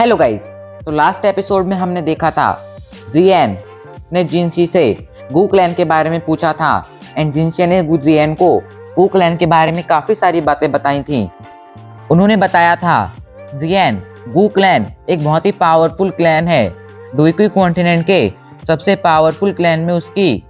Hello guys. तो last episode में हमने देखा था जिएन ने जिनशी से गू क्लैन के बारे में पूछा था एंड जिनशी ने जिएन को गू क्लैन के बारे में काफ़ी सारी बातें बताई थी। उन्होंने बताया था जिएन गू क्लैन एक बहुत ही पावरफुल क्लैन है। डोईक्यू कॉन्टिनेंट के सबसे पावरफुल क्लैन में उसकी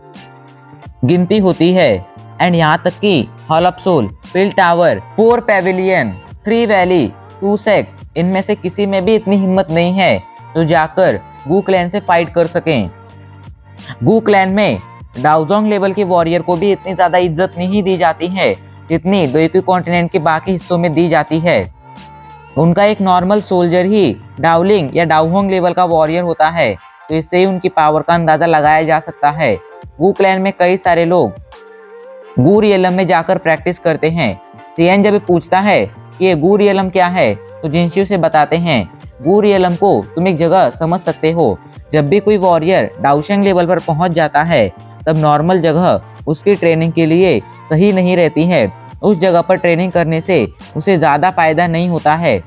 गिनती होती है एंड यहाँ तक कि hall of soul, pill tower, 4 pavilion, 3 valley, 2 sect, इनमें से किसी में भी इतनी हिम्मत नहीं है तो जाकर गू क्लैन से फाइट कर सकें। गू क्लैन में डाओजोंग लेवल के वॉरियर को भी इतनी ज़्यादा इज्जत नहीं दी जाती है जितनी डोईक्यू कॉन्टिनेंट के बाकी हिस्सों में दी जाती है। उनका एक नॉर्मल सोल्जर ही डाओलिंग या डाओहोंग लेवल का वॉरियर होता है, तो इससे ही उनकी पावर का अंदाज़ा लगाया जा सकता है। गू क्लैन में कई सारे लोग गू रियलम में जाकर प्रैक्टिस करते हैं। जिएन जब पूछता है कि ये गू रियलम क्या है तो जिनशी उसे बताते हैं गू रियलम को तुम एक जगह समझ सकते हो। जब भी कोई वॉरियर डाओशेंग लेवल पर पहुंच जाता है तब नॉर्मल जगह उसकी ट्रेनिंग के लिए सही नहीं रहती है। उस जगह पर ट्रेनिंग करने से उसे ज़्यादा फायदा नहीं होता है,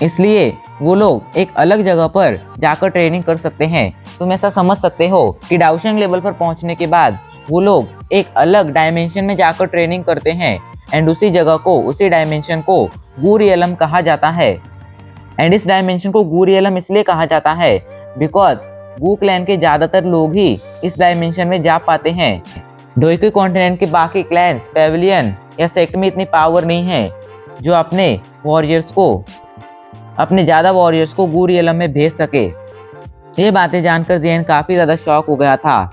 इसलिए वो लोग एक अलग जगह पर जाकर ट्रेनिंग कर सकते हैं। तुम ऐसा समझ सकते हो कि डाओशेंग लेवल पर पहुंचने के बाद वो लोग एक अलग डायमेंशन में जाकर ट्रेनिंग करते हैं एंड उसी जगह को, उसी डायमेंशन को गू रियलम कहा जाता है। एंड इस डायमेंशन को गू रियलम इसलिए कहा जाता है बिकॉज गू क्लैन के ज़्यादातर लोग ही इस डायमेंशन में जा पाते हैं। डोईक्यू कॉन्टिनेंट के बाकी क्लैंस, पेविलियन या सेक्ट में इतनी पावर नहीं है जो अपने ज़्यादा वॉरियर्स को गू रियलम में भेज सके। ये बातें जानकर जिएन काफ़ी ज़्यादा शॉक हो गया था,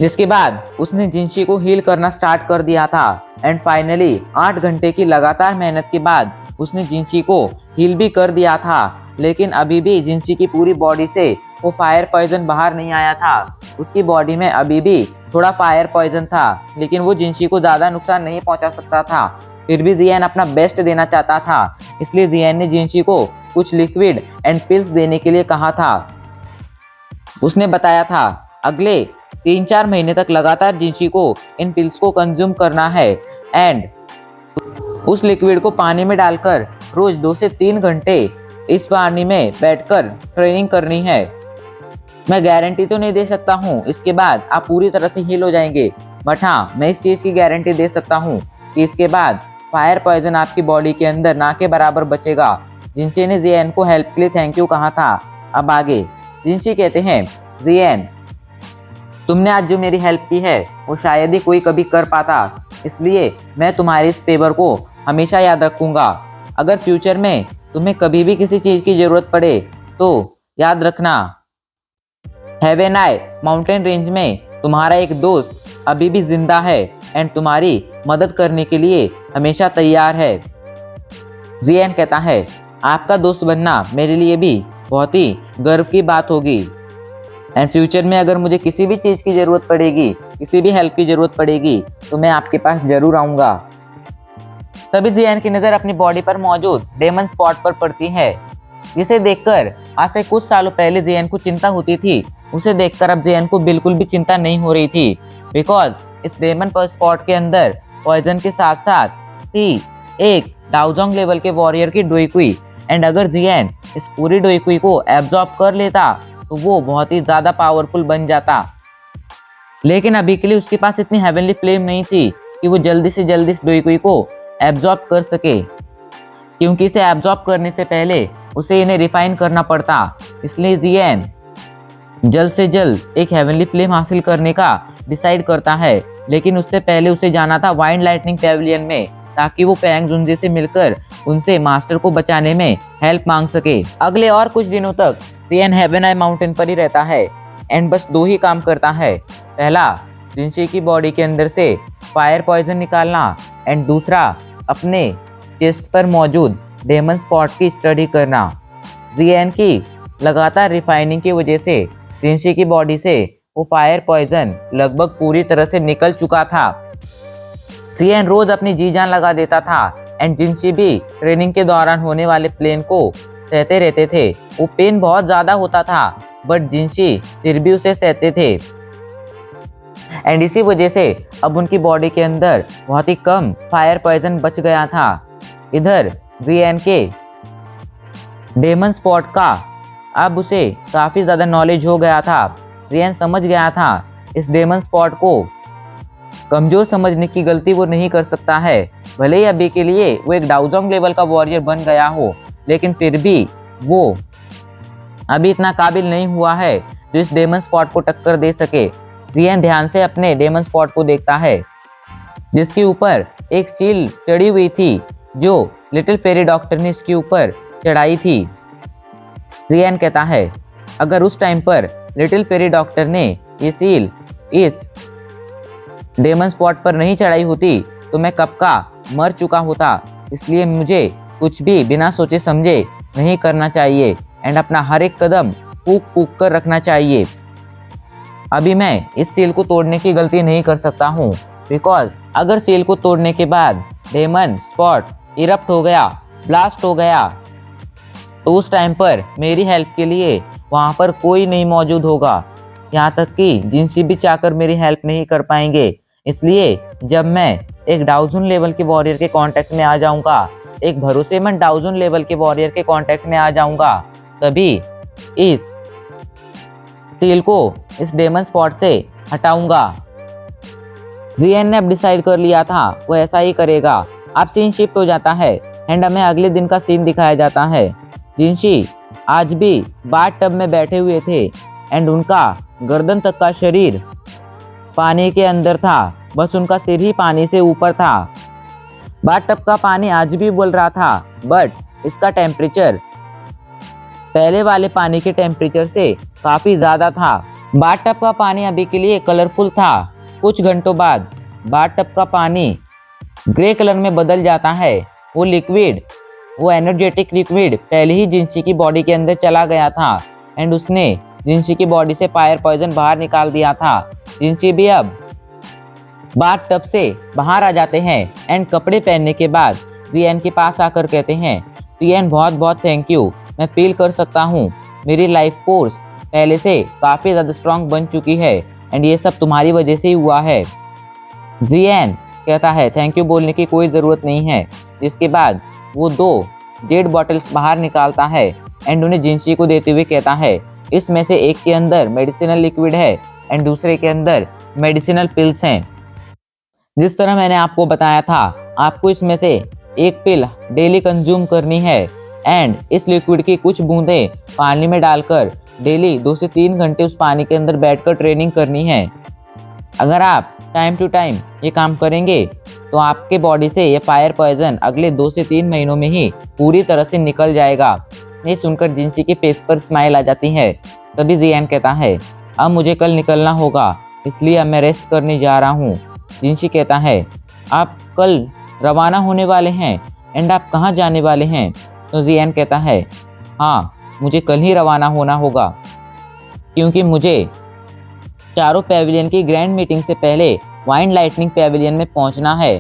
जिसके बाद उसने जिनशी को हील करना स्टार्ट कर दिया था एंड फाइनली 8 घंटे की लगातार मेहनत के बाद उसने जिनशी को हील भी कर दिया था। लेकिन अभी भी जिनशी की पूरी बॉडी से वो फायर पॉइजन बाहर नहीं आया था। उसकी बॉडी में अभी भी थोड़ा फायर पॉइजन था, लेकिन वो जिनशी को ज़्यादा नुकसान नहीं पहुंचा सकता था। फिर भी जिएन अपना बेस्ट देना चाहता था, इसलिए जिएन ने जिनशी को कुछ लिक्विड एंड पिल्स देने के लिए कहा था। उसने बताया था अगले 3-4 महीने तक लगातार जिनशी को इन पिल्स को कंज्यूम करना है एंड उस लिक्विड को पानी में डालकर रोज 2 से 3 घंटे इस पानी में बैठकर ट्रेनिंग करनी है। मैं गारंटी तो नहीं दे सकता हूँ इसके बाद आप पूरी तरह से हील हो जाएंगे, बट हाँ मैं इस चीज़ की गारंटी दे सकता हूँ कि इसके बाद फायर पॉइजन आपकी बॉडी के अंदर ना के बराबर बचेगा। जिनशी ने जिएन को हेल्प के लिए थैंक यू कहा था। अब आगे जिनशी कहते हैं जिएन, तुमने आज जो मेरी हेल्प की है वो शायद ही कोई कभी कर पाता, इसलिए मैं तुम्हारी इस फेवर को हमेशा याद रखूंगा। अगर फ्यूचर में तुम्हें कभी भी किसी चीज़ की ज़रूरत पड़े तो याद रखना हेवेनाई माउंटेन रेंज में तुम्हारा एक दोस्त अभी भी जिंदा है एंड तुम्हारी मदद करने के लिए हमेशा तैयार है। जिएन कहता है आपका दोस्त बनना मेरे लिए भी बहुत ही गर्व की बात होगी एंड फ्यूचर में अगर मुझे किसी भी चीज़ की ज़रूरत पड़ेगी, किसी भी हेल्प की ज़रूरत पड़ेगी तो मैं आपके पास ज़रूर आऊँगा। तभी जिएन की नज़र अपनी बॉडी पर मौजूद डेमन स्पॉट पर पड़ती है, जिसे देखकर आज से कुछ सालों पहले जिएन को चिंता होती थी, उसे देखकर अब जिएन को बिल्कुल भी चिंता नहीं हो रही थी। बिकॉज इस डेमन स्पॉट के अंदर पॉइजन के साथ साथ थी एक डाओजोंग लेवल के वॉरियर की डोईक्यू एंड अगर जिएन इस पूरी डोईक्यू को एब्जॉर्ब कर लेता तो वो बहुत ही ज़्यादा पावरफुल बन जाता। लेकिन अभी के लिए उसके पास इतनी हेवनली फ्लेम नहीं थी कि वो जल्दी से जल्दी इस डोईक्यू को एब्जॉर्ब कर सके, क्योंकि इसे एब्जॉर्ब करने से पहले उसे इन्हें रिफाइन करना पड़ता। इसलिए जिएन जल्द से जल्द एक हेवनली फ्लेम हासिल करने का डिसाइड करता है, लेकिन उससे पहले उसे जाना था वाइल्ड लाइटनिंग पेविलियन में ताकि वो पैंग जुंजी से मिलकर उनसे मास्टर को बचाने में हेल्प मांग सके। अगले और कुछ दिनों तक जिएन हेवेनाई माउंटेन पर ही रहता है एंड बस 2 ही काम करता है। पहला जिनशी की बॉडी के अंदर से फायर पॉइजन निकालना एंड दूसरा अपने चेस्ट पर मौजूद डेमन स्पॉट की स्टडी करना। जिएन की लगातार रिफाइनिंग की वजह से जिनशी की बॉडी से वो फायर पॉइजन लगभग पूरी तरह से निकल चुका था। जिएन रोज अपनी जी जान लगा देता था एंड जिनशी भी ट्रेनिंग के दौरान होने वाले प्लेन को सहते रहते थे। वो पेन बहुत ज़्यादा होता था बट जिनशी फिर भी उसे सहते थे एंड इसी वजह से अब उनकी बॉडी के अंदर बहुत ही कम फायर पॉइजन बच गया था। इधर जिएन के डेमन स्पॉट का अब उसे काफ़ी ज़्यादा नॉलेज हो गया था। जियन समझ गया था इस डेमन स्पॉट को कमज़ोर समझने की गलती वो नहीं कर सकता है। भले ही अभी के लिए वो एक डाउजोंग लेवल का वॉरियर बन गया हो, लेकिन फिर भी वो अभी इतना काबिल नहीं हुआ है जो इस डेमन स्पॉट को टक्कर दे सके। जियन ध्यान से अपने डेमन स्पॉट को देखता है, जिसके ऊपर एक सील चढ़ी हुई थी जो लिटिल फेरी डॉक्टर ने इसके ऊपर चढ़ाई थी। जियन कहता है, अगर उस टाइम पर लिटिल फेरी डॉक्टर ने ये सील इस डेमन स्पॉट पर नहीं चढ़ाई होती तो मैं कब का मर चुका होता। इसलिए मुझे कुछ भी बिना सोचे समझे नहीं करना चाहिए एंड अपना हर एक कदम फूक फूक कर रखना चाहिए। अभी मैं इस सील को तोड़ने की गलती नहीं कर सकता हूँ, बिकॉज अगर सील को तोड़ने के बाद डेमन स्पॉट इरप्ट हो गया, ब्लास्ट हो गया, तो उस टाइम पर मेरी हेल्प के लिए वहाँ पर कोई नहीं मौजूद होगा। यहाँ तक कि जिनसी भी चाहकर मेरी हेल्प नहीं कर पाएंगे। इसलिए जब मैं एक डाउजन लेवल के वॉरियर के कांटेक्ट में आ जाऊंगा, एक भरोसेमंद डाउजन लेवल के वॉरियर के कांटेक्ट में आ जाऊंगा, तभी इस सील को इस डेमन स्पॉट से हटाऊंगा। जियन ने अब डिसाइड कर लिया था वो ऐसा ही करेगा। अब सीन शिफ्ट हो जाता है एंड हमें अगले दिन का सीन दिखाया जाता है। जिनशी आज भी बाथ टब में बैठे हुए थे एंड उनका गर्दन तक का शरीर पानी के अंदर था, बस उनका सिर ही पानी से ऊपर था। बाथ टब का पानी आज भी बोल रहा था, बट इसका टेम्परेचर पहले वाले पानी के टेम्परेचर से काफ़ी ज़्यादा था। बाथ टब का पानी अभी के लिए कलरफुल था। कुछ घंटों बाद बाथ टब का पानी ग्रे कलर में बदल जाता है। वो लिक्विड, वो एनर्जेटिक लिक्विड पहले ही जिनसी की बॉडी के अंदर चला गया था एंड उसने जिनसी की बॉडी से फायर पॉइजन बाहर निकाल दिया था। जिनसी भी अब बाथ टब से बाहर आ जाते हैं एंड कपड़े पहनने के बाद जियन के पास आकर कहते हैं, जियन बहुत बहुत थैंक यू। मैं फील कर सकता हूँ मेरी लाइफ फोर्स पहले से काफ़ी ज़्यादा स्ट्रांग बन चुकी है एंड ये सब तुम्हारी वजह से ही हुआ है। जियन कहता है थैंक यू बोलने की कोई ज़रूरत नहीं है। जिसके बाद वो 2 जेड बॉटल्स बाहर निकालता है एंड उन्हें जिनसी को देते हुए कहता है, इसमें से एक के अंदर मेडिसिनल लिक्विड है एंड दूसरे के अंदर मेडिसिनल पिल्स हैं। जिस तरह मैंने आपको बताया था, आपको इसमें से एक पिल डेली कंज्यूम करनी है एंड इस लिक्विड की कुछ बूंदें पानी में डालकर डेली 2 से 3 घंटे उस पानी के अंदर बैठकर ट्रेनिंग करनी है। अगर आप टाइम टू टाइम ये काम करेंगे तो आपके बॉडी से ये फायर पॉइजन अगले 2 से 3 महीनों में ही पूरी तरह से निकल जाएगा। ये सुनकर जिनसी के फेस पर स्माइल आ जाती है। तभी जियन कहता है, अब मुझे कल निकलना होगा, इसलिए अब मैं रेस्ट करने जा रहा हूँ। जिनसी कहता है, आप कल रवाना होने वाले हैं एंड आप कहाँ जाने वाले हैं? तो जियन कहता है, हाँ मुझे कल ही रवाना होना होगा, क्योंकि मुझे चारों पैविलियन की ग्रैंड मीटिंग से पहले वाइन लाइटनिंग पैविलियन में पहुंचना है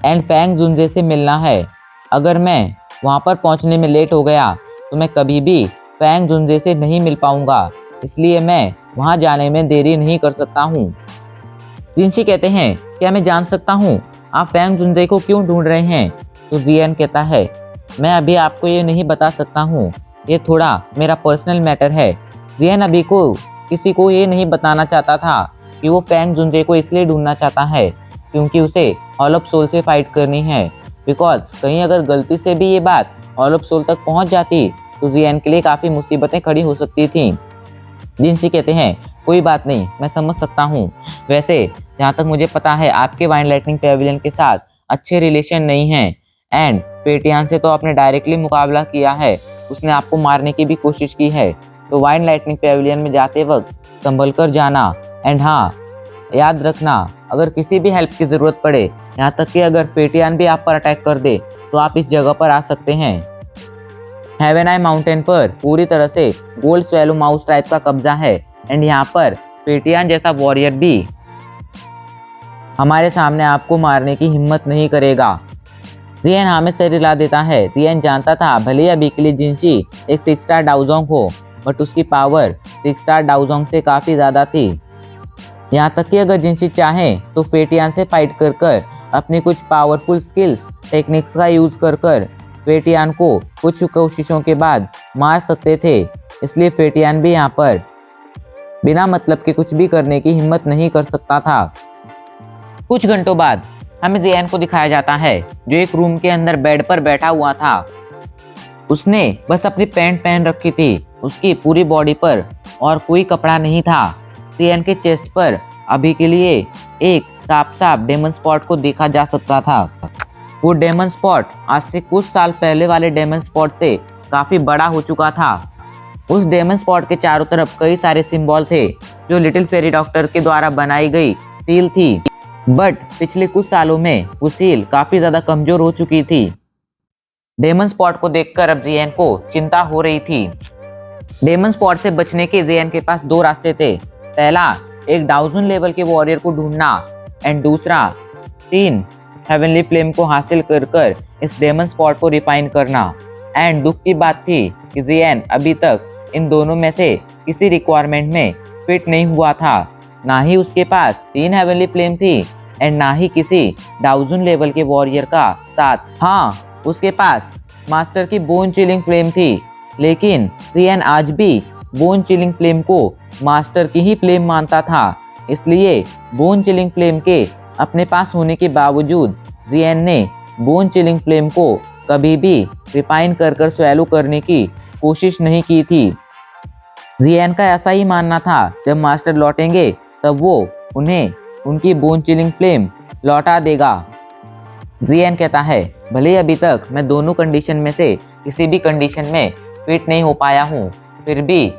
एंड फैंग जुनजे से मिलना है। अगर मैं वहां पर पहुंचने में लेट हो गया तो मैं कभी भी फैंग जुनजे से नहीं मिल पाऊंगा, इसलिए मैं वहां जाने में देरी नहीं कर सकता हूं। जिनसी कहते हैं, क्या मैं जान सकता हूं आप फैंग जुनजे को क्यों ढूंढ रहे हैं? तो जियन कहता है, मैं अभी आपको ये नहीं बता सकता हूँ, ये थोड़ा मेरा पर्सनल मैटर है। जियन अभी को किसी को ये नहीं बताना चाहता था कि वो फैंग जुनजे को इसलिए ढूंढना चाहता है क्योंकि उसे हॉल ऑफ सोल से फाइट करनी है। बिकॉज कहीं अगर गलती से भी ये बात हॉल ऑफ सोल तक पहुंच जाती तो जियन के लिए काफ़ी मुसीबतें खड़ी हो सकती थी। जिनसी कहते हैं, कोई बात नहीं, मैं समझ सकता हूँ। वैसे जहाँ तक मुझे पता है आपके वाइन लाइटनिंग पैविलियन के साथ अच्छे रिलेशन नहीं हैं एंड पेटियान से तो आपने डायरेक्टली मुकाबला किया है, उसने आपको मारने की भी कोशिश की है। तो वाइन लाइटनिंग पैविलियन में जाते वक्त संभल कर जाना एंड हाँ याद रखना, अगर किसी भी हेल्प की ज़रूरत पड़े, यहाँ तक कि अगर पेटियान भी आप पर अटैक कर दे तो आप इस जगह पर आ सकते हैं। हेवन आई माउंटेन पर पूरी तरह से गोल्ड स्वेलो माउस टाइप का कब्जा है एंड यहाँ पर पेटियान जैसा वॉरियर भी हमारे सामने आपको मारने की हिम्मत नहीं करेगा। जियन हमें से रिला देता है। जियन जानता था भले अभी के लिए जिनसी एक 6 स्टार डाउजोंग हो, बट उसकी पावर 6 स्टार डाउजोंग से काफ़ी ज़्यादा थी। यहाँ तक कि अगर जिनसी चाहे तो पेटियान से फाइट कर कर अपनी कुछ पावरफुल स्किल्स टेक्निक्स का यूज़ कर कर फेटियान को कुछ कोशिशों के बाद मार सकते थे, इसलिए फेटियान भी यहाँ पर बिना मतलब के कुछ भी करने की हिम्मत नहीं कर सकता था। कुछ घंटों बाद हमें जियान को दिखाया जाता है, जो एक रूम के अंदर बेड पर बैठा हुआ था। उसने बस अपनी पैंट पहन रखी थी, उसकी पूरी बॉडी पर और कोई कपड़ा नहीं था। जियान के चेस्ट पर अभी के लिए एक साफ साफ डेमन स्पॉट को देखा जा सकता था। वो डेमन स्पॉट आज से कुछ साल पहले वाले डेमन स्पॉट से काफी बड़ा हो चुका था। उस डेमन स्पॉट के चारों तरफ कई सारे सिंबल थे, जो लिटिल फेरी डॉक्टर के द्वारा बनाई गई सील थी। बट पिछले कुछ सालों में वो सील काफी ज्यादा कमजोर हो चुकी थी। डेमन स्पॉट को देखकर अब जियान को चिंता हो रही थी। डेमन स्पॉट से बचने के जियान के पास दो रास्ते थे। पहला, एक डाउजन लेवल के वॉरियर को ढूंढना, एंड दूसरा 3 हेवनली फ्लेम को हासिल कर इस डेमन स्पॉट को रिफाइन करना। एंड दुख की बात थी कि जियान अभी तक इन दोनों में से किसी रिक्वायरमेंट में फिट नहीं हुआ था। ना ही उसके पास 3 हेवनली फ्लेम थी एंड ना ही किसी डाउजन लेवल के वॉरियर का साथ। हाँ, उसके पास मास्टर की बोन चिलिंग फ्लेम थी, लेकिन जियान आज भी बोन चिलिंग फ्लेम को मास्टर की ही फ्लेम मानता था। इसलिए बोन चिलिंग फ्लेम के अपने पास होने के बावजूद जियान ने बोन चिलिंग फ्लेम को कभी भी रिफाइन कर स्वैलो करने की कोशिश नहीं की थी। जियान का ऐसा ही मानना था, जब मास्टर लौटेंगे तब वो उन्हें उनकी बोन चिलिंग फ्लेम लौटा देगा। जियान कहता है, भले अभी तक मैं दोनों कंडीशन में से किसी भी कंडीशन में फिट नहीं हो पाया हूँ, फिर भी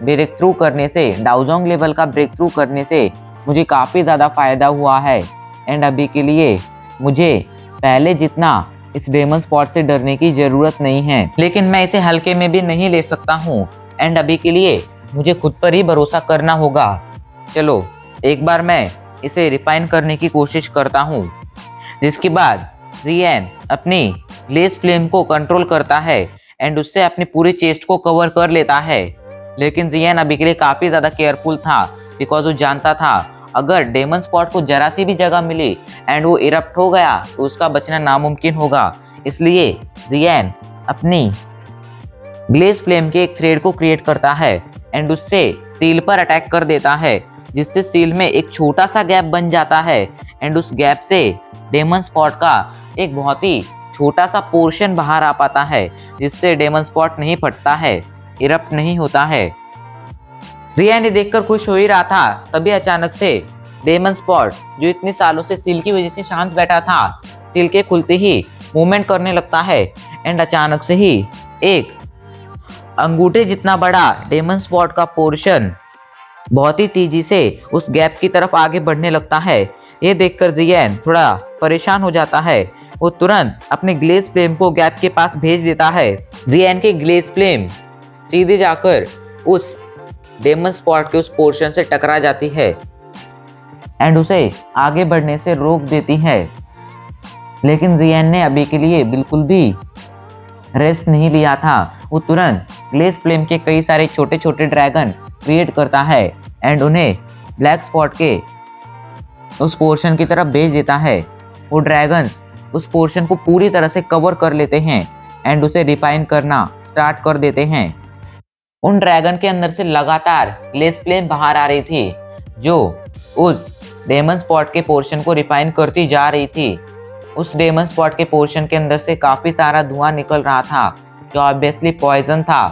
ब्रेक थ्रू करने से, डाउजोंग लेवल का ब्रेक थ्रू करने से मुझे काफ़ी ज़्यादा फायदा हुआ है। एंड अभी के लिए मुझे पहले जितना इस डेमन स्पॉट से डरने की ज़रूरत नहीं है, लेकिन मैं इसे हल्के में भी नहीं ले सकता हूँ। एंड अभी के लिए मुझे खुद पर ही भरोसा करना होगा। चलो एक बार मैं इसे रिफाइन करने की कोशिश करता हूँ। जिसके बाद जियान अपनी ग्लेज फ्लेम को कंट्रोल करता है एंड उससे अपनी पूरी चेस्ट को कवर कर लेता है। लेकिन जियान अभी के लिए काफ़ी ज़्यादा केयरफुल था, बिकॉज वो जानता था अगर डेमन स्पॉट को जरा सी भी जगह मिली एंड वो इरप्ट हो गया तो उसका बचना नामुमकिन होगा। इसलिए जियान अपनी ग्लेज फ्लेम के एक थ्रेड को क्रिएट करता है एंड उससे सील पर अटैक कर देता है, जिससे सील में एक छोटा सा गैप बन जाता है एंड उस गैप से डेमन स्पॉट का एक बहुत ही छोटा सा पोर्शन बाहर आ पाता है, जिससे डेमन स्पॉट नहीं फटता है, इरप्ट नहीं होता है। जियान ये देखकर खुश हो ही रहा था, तभी अचानक से डेमन स्पॉट, जो इतने सालों से सील की वजह से शांत बैठा था, सील के खुलते ही मूवमेंट करने लगता है एंड अचानक से ही एक अंगूठे जितना बड़ा डेमन स्पॉट का पोर्शन बहुत ही तेजी से उस गैप की तरफ आगे बढ़ने लगता है। ये देखकर जियान थोड़ा परेशान हो जाता है। वो तुरंत अपने ग्लेज फ्लेम को गैप के पास भेज देता है। जियान की ग्लेज फ्लेम सीधे जाकर उस डेमन स्पॉट के उस पोर्शन से टकरा जाती है एंड उसे आगे बढ़ने से रोक देती है। लेकिन जियान ने अभी के लिए बिल्कुल भी रेस्ट नहीं लिया था। वो तुरंत ग्लेज फ्लेम के कई सारे छोटे छोटे ड्रैगन क्रिएट करता है एंड उन्हें ब्लैक स्पॉट के उस पोर्शन की तरफ भेज देता है। वो ड्रैगन्स उस पोर्शन को पूरी तरह से कवर कर लेते हैं एंड उसे रिफाइन करना स्टार्ट कर देते हैं। उन ड्रैगन के अंदर से लगातार ग्लेज फ्लेम बाहर आ रही थी, जो उस डेमन स्पॉट के पोर्शन को रिफाइन करती जा रही थी। उस डेमन स्पॉट के पोर्शन के अंदर से काफ़ी सारा धुआं निकल रहा था, जो ऑब्वियसली पॉइजन था।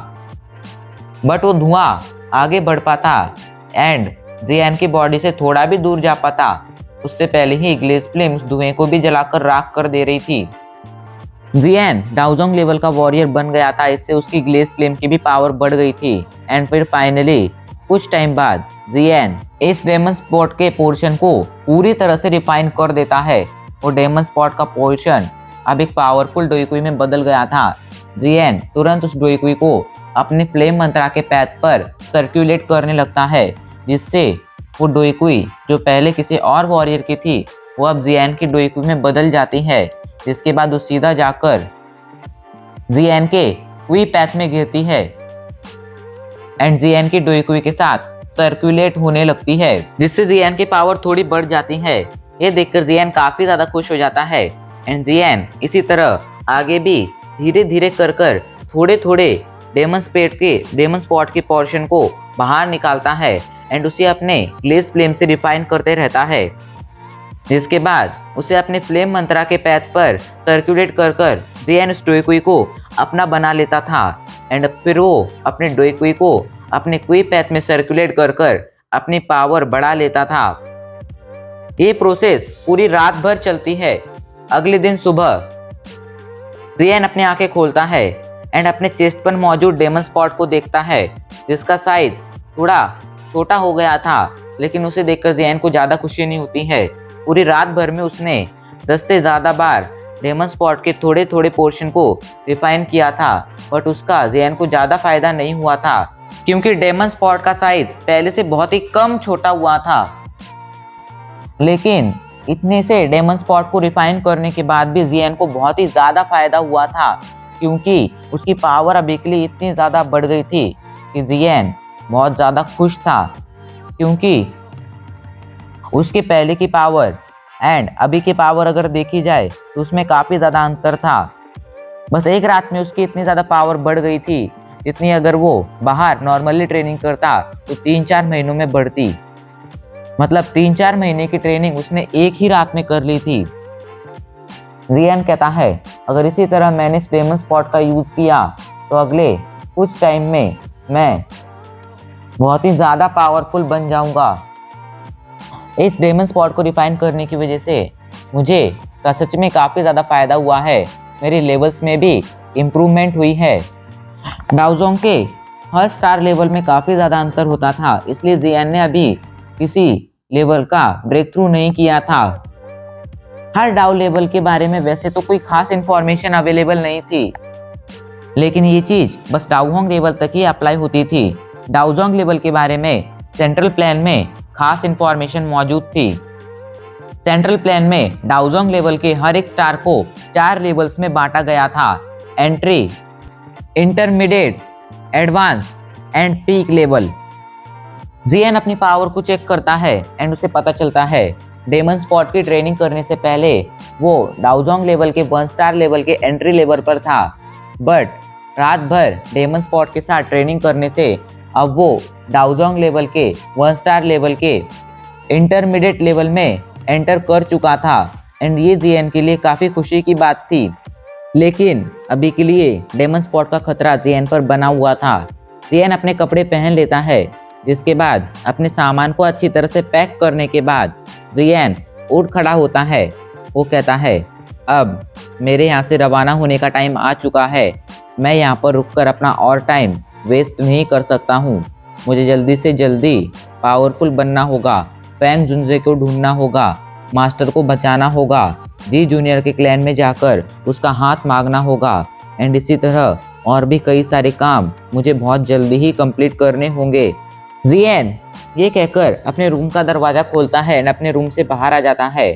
बट वो धुआं आगे बढ़ पाता एंड जियान की बॉडी से थोड़ा भी दूर जा पाता, उससे पहले ही ग्लेज फ्लेम उस धुएं को भी जलाकर राख कर दे रही थी। जियान डाउजोंग लेवल का वॉरियर बन गया था, इससे उसकी ग्लेज फ्लेम की भी पावर बढ़ गई थी। एंड फिर फाइनली कुछ टाइम बाद जियान इस डेमन स्पॉट के पोर्शन को पूरी तरह से रिफाइन कर देता है। वो डेमन स्पॉट का पोर्शन अब एक पावरफुल डोईकुई में बदल गया था। जियान तुरंत उस डोईकुई को अपने फ्लेम मंत्रा के पैथ पर सर्कुलेट करने लगता है, जिससे वो डोईकुई जो पहले किसी और वॉरियर की थी, वो अब जियान की डोईकुई में बदल जाती है। जिसके बाद वो सीधा जाकर जियान के कुई पैथ में गिरती है एंड जियान की डोईकुई के साथ सर्कुलेट होने लगती है, जिससे जियान की पावर थोड़ी बढ़ जाती है। ये देखकर जियान काफी ज्यादा खुश हो जाता है एंड जियान इसी तरह आगे भी धीरे धीरे कर थोड़े थोड़े डेमन स्पॉट के पोर्शन को बाहर निकालता है एंड उसे अपने ग्लेज फ्लेम से रिफाइन करते रहता है, जिसके बाद उसे अपने फ्लेम मंत्रा के पैथ पर सर्कुलेट कर जिएन उस डोईकुई को अपना बना लेता था एंड फिर वो अपने डोईकुई को अपने कुई पैथ में सर्कुलेट कर अपनी पावर बढ़ा लेता था। ये प्रोसेस पूरी रात भर चलती है। अगले दिन सुबह जिएन अपनी आंखें खोलता है एंड अपने चेस्ट पर मौजूद डेमन स्पॉट को देखता है, जिसका साइज थोड़ा छोटा हो गया था, लेकिन उसे देखकर जिएन को ज़्यादा खुशी नहीं होती है। पूरी रात भर में उसने 10 से ज़्यादा बार डेमन स्पॉट के थोड़े थोड़े पोर्शन को रिफाइन किया था, बट उसका जिएन को ज़्यादा फायदा नहीं हुआ था, क्योंकि डेमन स्पॉट का साइज पहले से बहुत ही कम छोटा हुआ था। लेकिन इतने से डेमन स्पॉट को रिफाइन करने के बाद भी जिएन को बहुत ही ज़्यादा फायदा हुआ था, क्योंकि उसकी पावर अभी के लिए इतनी ज़्यादा बढ़ गई थी कि जिएन बहुत ज़्यादा खुश था, क्योंकि उसके पहले की पावर एंड अभी की पावर अगर देखी जाए तो उसमें काफ़ी ज़्यादा अंतर था। बस एक रात में उसकी इतनी ज़्यादा पावर बढ़ गई थी जितनी अगर वो बाहर नॉर्मली ट्रेनिंग करता तो 3-4 महीनों में बढ़ती। मतलब 3-4 महीने की ट्रेनिंग उसने एक ही रात में कर ली थी। जिएन कहता है, अगर इसी तरह मैंने इस डेमन स्पॉट का यूज़ किया तो अगले कुछ टाइम में मैं बहुत ही ज़्यादा पावरफुल बन जाऊंगा। इस डेमन स्पॉट को रिफाइन करने की वजह से मुझे सच में काफ़ी ज़्यादा फ़ायदा हुआ है। मेरे लेवल्स में भी इम्प्रूवमेंट हुई है। डाउजोंग के हर स्टार लेवल में काफ़ी ज़्यादा अंतर होता था, इसलिए जिएन ने अभी किसी लेवल का ब्रेक थ्रू नहीं किया था। हर डाउ लेवल के बारे में वैसे तो कोई खास इन्फॉर्मेशन अवेलेबल नहीं थी, लेकिन ये चीज़ बस डाउहोंग लेवल तक ही अप्लाई होती थी। डाउजोंग लेवल के बारे में सेंट्रल प्लान में खास इन्फॉर्मेशन मौजूद थी। सेंट्रल प्लान में डाउजोंग लेवल के हर एक स्टार को 4 लेवल्स में बांटा गया था: entry, intermediate, advance and peak level. जिएन अपनी पावर को चेक करता है एंड उसे पता चलता है डेमन स्पॉट की ट्रेनिंग करने से पहले वो डाउजोंग लेवल के 1 स्टार लेवल के एंट्री लेवल पर था, बट रात भर डेमन स्पॉट के साथ ट्रेनिंग करने से अब वो डाउजोंग लेवल के 1 स्टार लेवल के इंटरमीडिएट लेवल में एंटर कर चुका था एंड ये जिएन के लिए काफ़ी खुशी की बात थी। लेकिन अभी के लिए डेमन स्पॉट का खतरा जिएन पर बना हुआ था। जिएन अपने कपड़े पहन लेता है, जिसके बाद अपने सामान को अच्छी तरह से पैक करने के बाद जिएन उठ खड़ा होता है। वो कहता है, अब मेरे यहाँ से रवाना होने का टाइम आ चुका है। मैं यहाँ पर रुककर अपना और टाइम वेस्ट नहीं कर सकता हूँ। मुझे जल्दी से जल्दी पावरफुल बनना होगा, फैंग जुनजे को ढूंढना होगा, मास्टर को बचाना होगा, जी जूनियर के क्लैन में जाकर उसका हाथ मांगना होगा एंड इसी तरह और भी कई सारे काम मुझे बहुत जल्दी ही कंप्लीट करने होंगे। जिएन ये कहकर अपने रूम का दरवाज़ा खोलता है एंड अपने रूम से बाहर आ जाता है।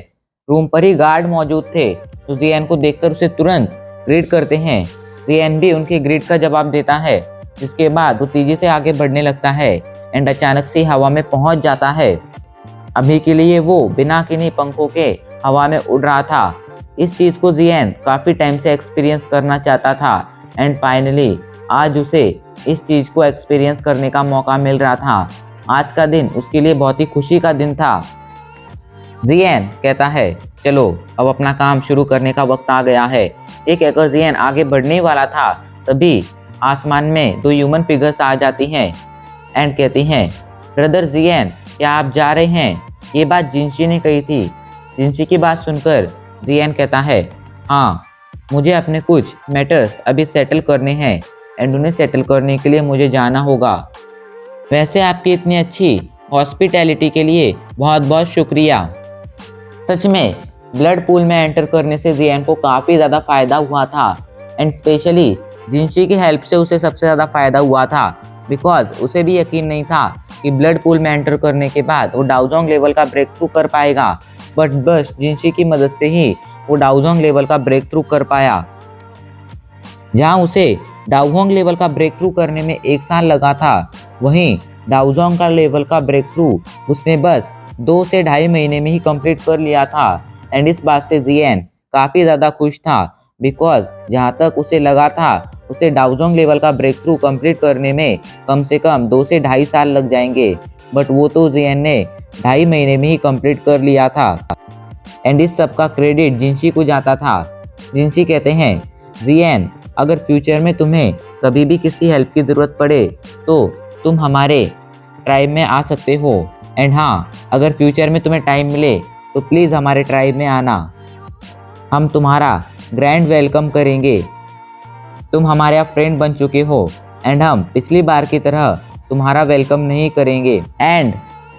रूम पर ही गार्ड मौजूद थे जो जिएन को देखकर उसे तुरंत ग्रीट करते हैं। जिएन भी उनके ग्रीट का जवाब देता है, जिसके बाद वो तेजी से आगे बढ़ने लगता है एंड अचानक से हवा में पहुंच जाता है। अभी के लिए वो बिना किन्हीं पंखों के हवा में उड़ रहा था। इस चीज़ को जिएन काफ़ी टाइम से एक्सपीरियंस करना चाहता था एंड फाइनली आज उसे इस चीज़ को एक्सपीरियंस करने का मौका मिल रहा था। आज का दिन उसके लिए बहुत ही खुशी का दिन था। जिएन कहता है, चलो अब अपना काम शुरू करने का वक्त आ गया है। ये कहकर जिएन आगे बढ़ने वाला था, तभी आसमान में 2 ह्यूमन फिगर्स आ जाती हैं एंड कहती हैं, ब्रदर जिएन, क्या आप जा रहे हैं? ये बात जिनशी ने कही थी। जिनशी की बात सुनकर जिएन कहता है, हाँ, मुझे अपने कुछ मैटर्स अभी सेटल करने हैं एंड उन्हें सेटल करने के लिए मुझे जाना होगा। वैसे आपकी इतनी अच्छी हॉस्पिटैलिटी के लिए बहुत बहुत शुक्रिया। सच में ब्लड पूल में एंटर करने से जिएन को काफ़ी ज़्यादा फ़ायदा हुआ था एंड स्पेशली जिनशी की हेल्प से उसे सबसे ज़्यादा फ़ायदा हुआ था, बिकॉज उसे भी यकीन नहीं था कि ब्लड पूल में एंटर करने के बाद वो डाउजोंग लेवल का ब्रेक थ्रू कर पाएगा, बट बस जिनशी की मदद से ही वो डाउजोंग लेवल का ब्रेक थ्रू कर पाया। जहाँ उसे डाउहोंग लेवल का ब्रेक थ्रू करने में 1 साल लगा था, वहीं डाउजोंग का लेवल का ब्रेक थ्रू उसने बस 2 से ढाई महीने में ही कंप्लीट कर लिया था एंड इस बात से जिएन काफ़ी ज़्यादा खुश था, बिकॉज जहाँ तक उसे लगा था उसे डाउजोंग लेवल का ब्रेक थ्रू कंप्लीट करने में कम से कम 2 से 2.5 साल लग जाएंगे, बट वो तो जियन ने 2.5 महीने में ही कंप्लीट कर लिया था। एंड इस सब का क्रेडिट जिनशी को जाता था। जिनशी कहते हैं, जियन अगर फ्यूचर में तुम्हें कभी भी किसी हेल्प की ज़रूरत पड़े तो तुम हमारे ट्राइब में आ सकते हो। एंड हाँ, अगर फ्यूचर में तुम्हें टाइम मिले तो प्लीज़ हमारे ट्राइब में आना, हम तुम्हारा ग्रैंड वेलकम करेंगे। तुम हमारे फ्रेंड बन चुके हो एंड हम पिछली बार की तरह तुम्हारा वेलकम नहीं करेंगे। एंड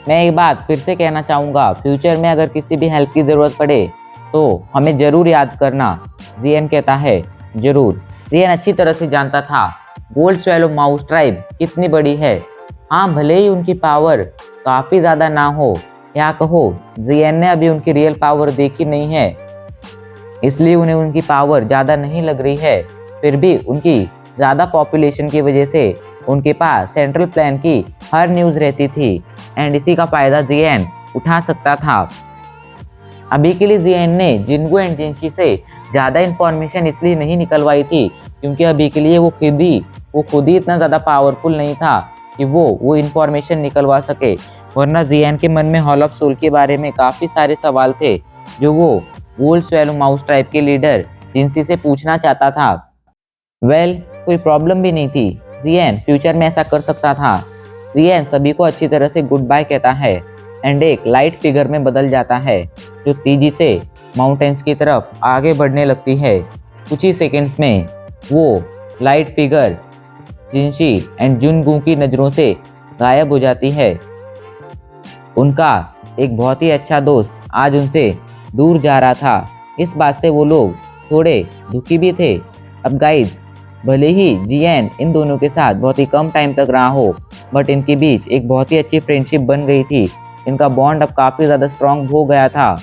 मैं एक बात फिर से कहना चाहूँगा, फ्यूचर में अगर किसी भी हेल्प की ज़रूरत पड़े तो हमें ज़रूर याद करना। जियन कहता है, ज़रूर। जियन अच्छी तरह से जानता था गोल्ड स्वैलो माउस ट्राइब कितनी बड़ी है। हाँ, भले ही उनकी पावर काफ़ी ज़्यादा ना हो, या कहो जियन ने अभी उनकी रियल पावर देखी नहीं है, इसलिए उन्हें उनकी पावर ज़्यादा नहीं लग रही है। फिर भी उनकी ज़्यादा पॉपुलेशन की वजह से उनके पास सेंट्रल प्लान की हर न्यूज़ रहती थी एंड इसी का फ़ायदा जियन उठा सकता था। अभी के लिए जियन ने जिनगू एंड जिनशी से ज़्यादा इन्फॉर्मेशन इसलिए नहीं निकलवाई थी क्योंकि अभी के लिए वो खुद ही इतना ज़्यादा पावरफुल नहीं था कि वो इन्फॉर्मेशन निकलवा सके। वरना जियन के मन में हॉल ऑफ सोल के बारे में काफ़ी सारे सवाल थे जो वो गोल्ड स्वैलो माउस ट्राइब के लीडर जिनसी से पूछना चाहता था। कोई प्रॉब्लम भी नहीं थी, जियन फ्यूचर में ऐसा कर सकता था। जियन सभी को अच्छी तरह से गुड बाय कहता है एंड एक लाइट फिगर में बदल जाता है जो तेजी से माउंटेन्स की तरफ आगे बढ़ने लगती है। कुछ ही सेकंड्स में वो लाइट फिगर जिनशी एंड जुनगू की नज़रों से गायब हो जाती है। उनका एक बहुत ही अच्छा दोस्त आज उनसे दूर जा रहा था। इस बात से वो लोग थोड़े दुखी भी थे। अब गाइज, भले ही जियन इन दोनों के साथ बहुत ही कम टाइम तक रहा हो, बट इनके बीच एक बहुत ही अच्छी फ्रेंडशिप बन गई थी। इनका बॉन्ड अब काफ़ी ज़्यादा स्ट्रांग हो गया था।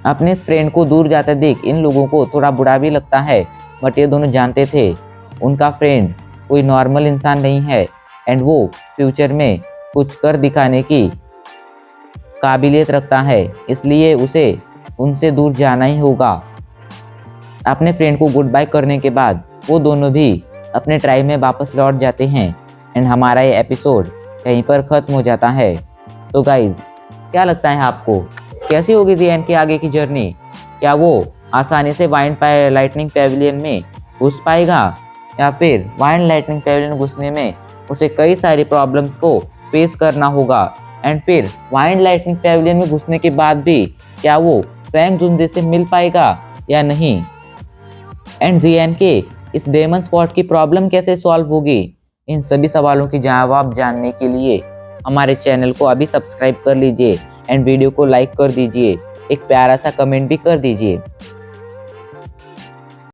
अपने इस फ्रेंड को दूर जाते देख इन लोगों को थोड़ा बुरा भी लगता है, बट ये दोनों जानते थे उनका फ्रेंड कोई नॉर्मल इंसान नहीं है एंड वो फ्यूचर में कुछ कर दिखाने की काबिलियत रखता है, इसलिए उसे उनसे दूर जाना ही होगा। अपने फ्रेंड को गुड बाय करने के बाद वो दोनों भी अपने ट्राइब में वापस लौट जाते हैं एंड हमारा ये एपिसोड कहीं पर ख़त्म हो जाता है। तो गाइज, क्या लगता है आपको, कैसी होगी जियन की आगे की जर्नी? क्या वो आसानी से वाइंड लाइटनिंग पैविलियन में घुस पाएगा या फिर वाइंड लाइटनिंग पैविलियन घुसने में उसे कई सारी प्रॉब्लम्स को फेस करना होगा? एंड फिर वाइंड लाइटनिंग पैविलियन में घुसने के बाद भी क्या वो फैंग जुनजे से मिल पाएगा या नहीं? एंड जियन के इस डेमन स्पॉट की प्रॉब्लम कैसे सॉल्व होगी? इन सभी सवालों की जवाब जानने के लिए हमारे चैनल को अभी सब्सक्राइब कर लीजिए एंड वीडियो को लाइक कर दीजिए, एक प्यारा सा कमेंट भी कर दीजिए।